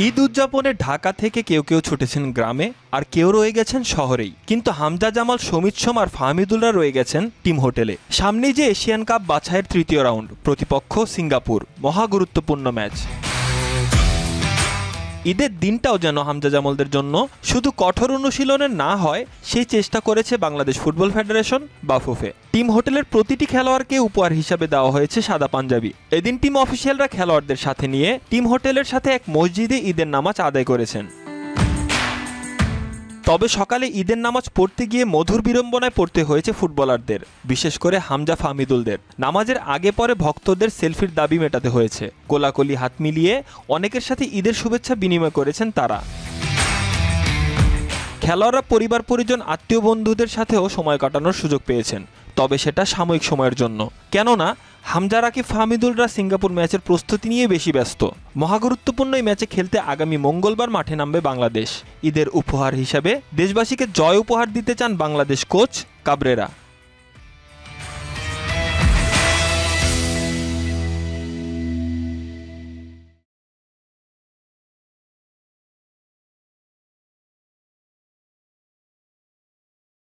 ঈদ উদযাপনে ঢাকা থেকে কেউ কেউ ছুটেছেন গ্রামে, আর কেউ রয়ে গেছেন শহরেই। কিন্তু হামজা জামাল, সমিত সোম আর ফাহমিদুলরা রয়ে গেছেন টিম হোটেলে। সামনেই যে এশিয়ান কাপ বাছাইয়ের তৃতীয় রাউন্ড, প্রতিপক্ষ সিঙ্গাপুর, মহা গুরুত্বপূর্ণ ম্যাচ। ঈদের দিনটাও যেন হামজা জামালদের জন্য শুধু কঠোর অনুশীলনের না হয়, সেই চেষ্টা করেছে Bangladesh football federation Bafufe. Team হোটেলের প্রতিটি খেলোয়াড়কে উপহার হিসাবে দেওয়া হয়েছে সাদা পাঞ্জাবি। এদিন টিম অফিসিয়ালরা খেলোয়াড়দের সাথে নিয়ে টিম হোটেলের সাথে এক মসজিদে ঈদের নামাজ আদায় করেছেন। তবে সকালে ঈদের নামাজ পড়তে গিয়ে মধুর বিড়ম্বনায় পড়তে হয়েছে ফুটবলারদের, বিশেষ করে হামজা ফাহমিদুলদের। নামাজের আগে পরে ভক্তদের সেলফির দাবি মেটাতে হয়েছে। কোলাকুলি হাত মিলিয়ে অনেকের সাথে ঈদের শুভেচ্ছা বিনিময় করেছেন তারা। খেলোয়াড়রা পরিবার পরিজন, আত্মীয় বন্ধুদের সাথেও সময় কাটানোর সুযোগ পেয়েছেন, তবে সেটা সাময়িক সময়ের জন্য। কেননা হামজা, রাকিব, ফাহমিদুলরা সিঙ্গাপুর ম্যাচের প্রস্তুতি নিয়ে বেশি ব্যস্ত। মহাগুরুত্বপূর্ণ এই ম্যাচে খেলতে আগামী মঙ্গলবার মাঠে নামবে বাংলাদেশ। ঈদের উপহার হিসাবে দেশবাসীকে জয় উপহার দিতে চান বাংলাদেশ কোচ কাবরেরা।